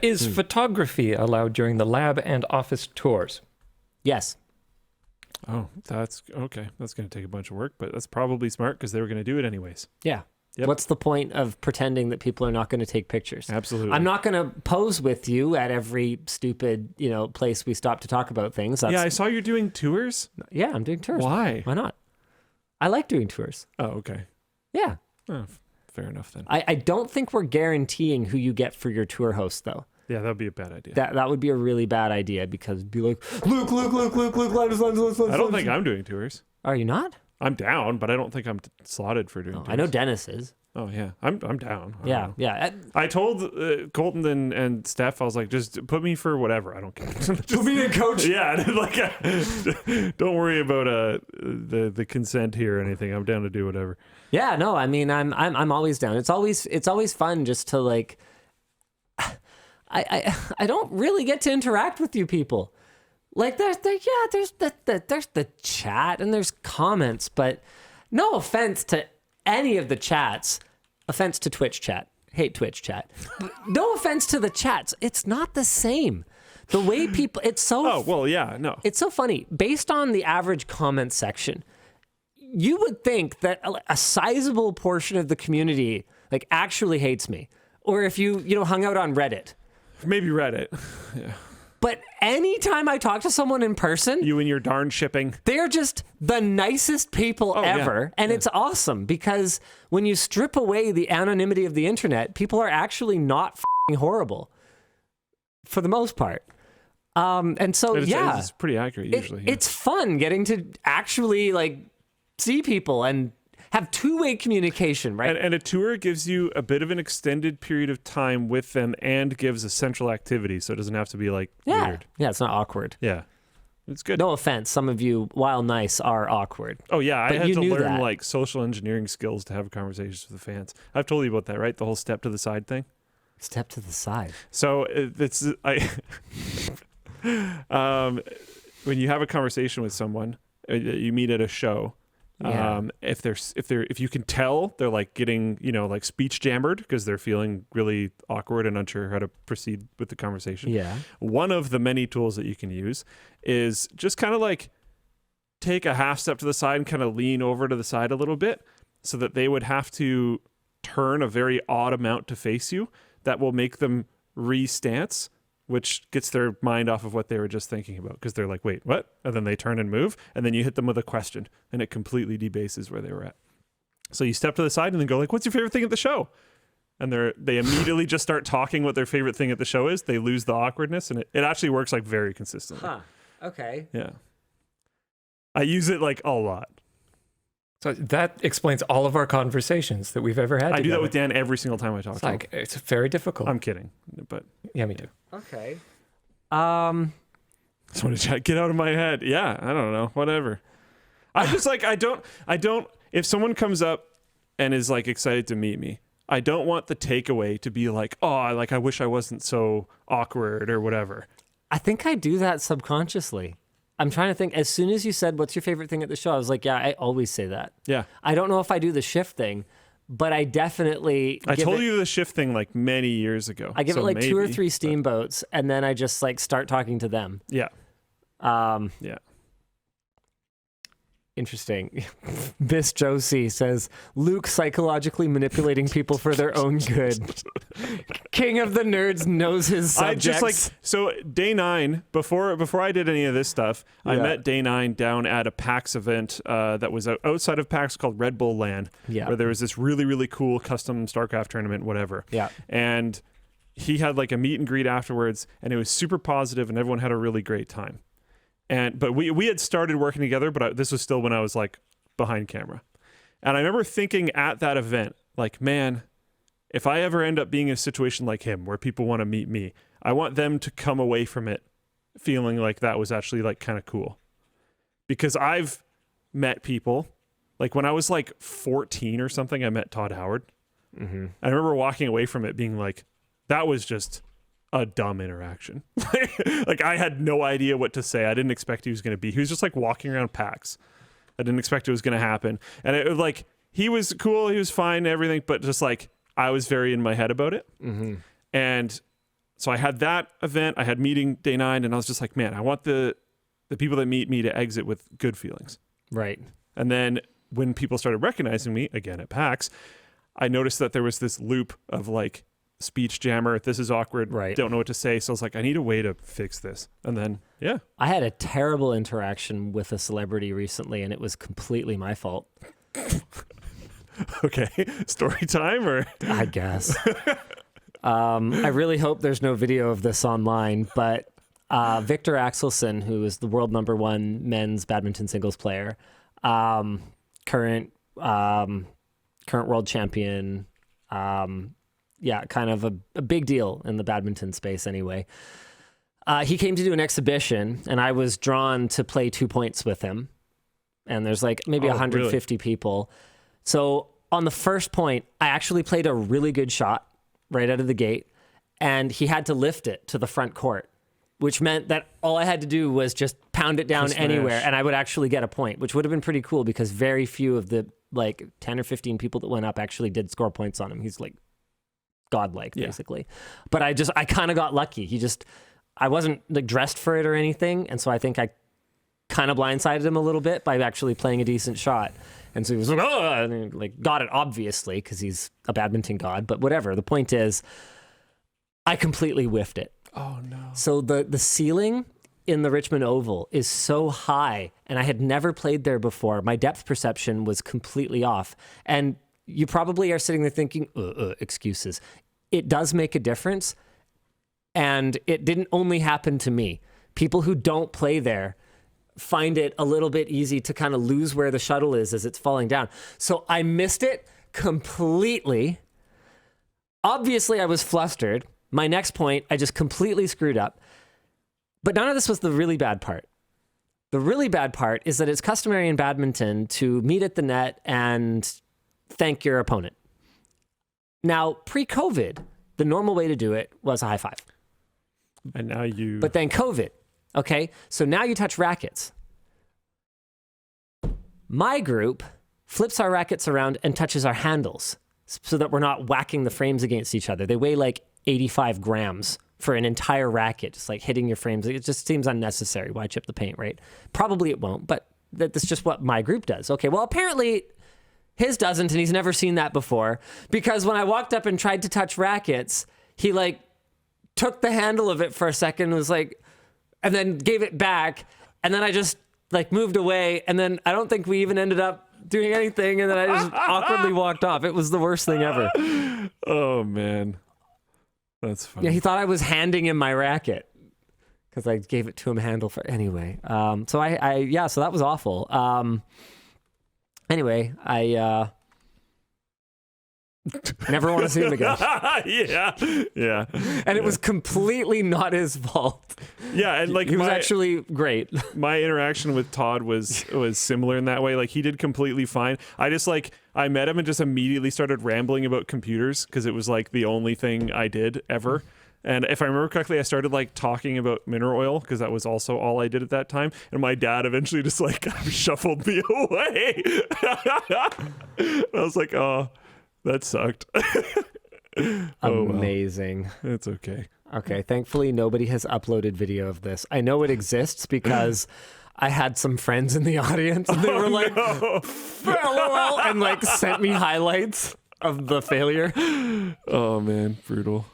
Is photography allowed during the lab and office tours? Yes. Oh, that's okay. That's going to take a bunch of work, but that's probably smart because they were going to do it anyways. Yeah. Yep. What's the point of pretending that people are not going to take pictures? Absolutely. I'm not going to pose with you at every stupid, place we stop to talk about things. Yeah, I saw you're doing tours. Yeah, I'm doing tours. Why? Why not? I like doing tours. Oh, okay. Yeah. Oh, fair enough then. I don't think we're guaranteeing who you get for your tour host, though. Yeah, that would be a bad idea. That would be a really bad idea because it'd be like, Luke, Linus. I don't think I'm doing tours. Are you not? I'm down, but I don't think I'm slotted for doing tours. I know Dennis is. Oh, yeah. I'm down. I don't know. Yeah. I told Colton and Steph, I was like, just put me for whatever. I don't care. Put me in, coach. Yeah, don't worry about the consent here or anything. I'm down to do whatever. Yeah, no, I mean, I'm always down. It's always fun just to like. I don't really get to interact with you people. Like there's the chat and there's comments, but no offense to any of the chats. Offense to Twitch chat. Hate Twitch chat. No offense to the chats. It's not the same. The way people, it's so. Oh, well, yeah, no. It's so funny. Based on the average comment section, you would think that a sizable portion of the community like actually hates me. Or if you hung out on Reddit. Maybe Reddit. Yeah. But anytime I talk to someone in person, You and your darn shipping. they're just the nicest people ever. Yeah. And it's awesome because when you strip away the anonymity of the internet, people are actually not f***ing horrible for the most part. And so, It's pretty accurate usually. It's fun getting to actually like see people and have two-way communication, right? And a tour gives you a bit of an extended period of time with them and gives a central activity, so it doesn't have to be like weird. Yeah, it's not awkward. Yeah. It's good. No offense, some of you, while nice, are awkward. Oh, yeah. I But had you to knew learn that. like social engineering skills to have conversations with the fans. I've told you about that, right? The whole step to the side thing. Step to the side. So when you have a conversation with someone, you meet at a show. Yeah. If you can tell they're like getting like speech jammered because they're feeling really awkward and unsure how to proceed with the conversation. Yeah. One of the many tools that you can use is just kind of like take a half step to the side and kind of lean over to the side a little bit so that they would have to turn a very odd amount to face you. That will make them re-stance, which gets their mind off of what they were just thinking about because they're like, wait, what? And then they turn and move, and then you hit them with a question, and it completely debases where they were at. So you step to the side and then go like, what's your favorite thing at the show? And they immediately just start talking what their favorite thing at the show is. They lose the awkwardness, and it actually works like very consistently. Huh. Okay. Yeah. I use it like a lot. So that explains all of our conversations that we've ever had. I do that together. with Dan every single time I talk It's to him. like it's very difficult. I'm kidding, but Yeah, me too. Okay. just want to get out of my head. Yeah, I don't know, whatever. I just like I don't. If someone comes up and is like excited to meet me, I don't want the takeaway to be like, oh, I wish I wasn't so awkward or whatever. I think I do that subconsciously. I'm trying to think. As soon as you said, what's your favorite thing at the show? I was like, yeah, I always say that. Yeah. I don't know if I do the shift thing, but I definitely. I told you the shift thing like many years ago. I give so it like maybe, 2 or 3 but- steamboats, and then I just like start talking to them. Yeah. Yeah. Interesting. Miss Josie says, Luke psychologically manipulating people for their own good. King of the nerds knows his subjects. I just like, so day 9, before I did any of this stuff, I Yeah. met day 9 down at a PAX event that was outside of PAX called Red Bull Land, Yeah. where there was this really, really cool custom StarCraft tournament, whatever. Yeah. And he had like a meet and greet afterwards, and it was super positive, and everyone had a really great time. But we had started working together, but this was still when I was like behind camera. And I remember thinking at that event, like, man, if I ever end up being in a situation like him where people want to meet me, I want them to come away from it feeling like that was actually like kind of cool. Because I've met people, like when I was like 14 or something, I met Todd Howard. Mm-hmm. I remember walking away from it being like, that was just a dumb interaction. Like I had no idea what to say. I didn't expect he was going to be. He was just like walking around PAX. I didn't expect it was going to happen. And it was like, he was cool. He was fine and everything. But just like, I was very in my head about it. Mm-hmm. And So I had that event. I had meeting day 9, and I was just like, man, I want the people that meet me to exit with good feelings. Right. And then when people started recognizing me, again at PAX, I noticed that there was this loop of like speech jammer, this is awkward, Right. don't know what to say. So I was like, I need a way to fix this. And then, yeah. I had a terrible interaction with a celebrity recently, and it was completely my fault. Okay. Story time or? I guess. I really hope there's no video of this online, but Victor Axelsen, who is the world #1 men's badminton singles player, current world champion, kind of a big deal in the badminton space anyway. He came to do an exhibition, and I was drawn to play 2 points with him. And there's like maybe 150 really? people. So on the first point, I actually played a really good shot right out of the gate, and he had to lift it to the front court, which meant that all I had to do was just pound it down anywhere, and I would actually get a point, which would have been pretty cool because very few of the like 10 or 15 people that went up actually did score points on him. He's like godlike, basically. But I kind of got lucky. I wasn't like dressed for it or anything, and so I think I kind of blindsided him a little bit by actually playing a decent shot. And so he was like, oh, and he, like, got it obviously because he's a badminton god, but whatever. The point is, I completely whiffed it. Oh no. So the ceiling in the Richmond Oval is so high, and I had never played there before. My depth perception was completely off. And you probably are sitting there thinking, excuses. It does make a difference. And it didn't only happen to me. People who don't play there find it a little bit easy to kind of lose where the shuttle is as it's falling down. So I missed it completely. Obviously, I was flustered. My next point, I just completely screwed up. But none of this was the really bad part. The really bad part is that it's customary in badminton to meet at the net and thank your opponent. Now, pre-COVID, the normal way to do it was a high five. And now you... But then COVID. Okay, so now you touch rackets. My group flips our rackets around and touches our handles so that we're not whacking the frames against each other. They weigh like 85 grams for an entire racket, just like hitting your frames. It just seems unnecessary. Why chip the paint, right? Probably it won't, but that's just what my group does. Okay, well, apparently his doesn't, and he's never seen that before, because when I walked up and tried to touch rackets, he like took the handle of it for a second and was like, and then gave it back, and then I just like moved away, and then I don't think we even ended up doing anything, and then I just awkwardly walked off. It was the worst thing ever. Oh man, that's funny. Yeah, he thought I was handing him my racket because I gave it to him handle for anyway. So so that was awful. Anyway, I never want to see him again. yeah. And it was completely not his fault. Yeah, and like he was actually great. My interaction with Todd was similar in that way. Like he did completely fine. I just I met him and just immediately started rambling about computers because it was like the only thing I did ever. And if I remember correctly, I started like talking about mineral oil because that was also all I did at that time. And my dad eventually just like shuffled me away. I was like, oh, that sucked. Amazing. Well. It's okay. Okay, thankfully nobody has uploaded video of this. I know it exists because I had some friends in the audience and they were like, LOL, and like sent me highlights of the failure. Oh man, brutal.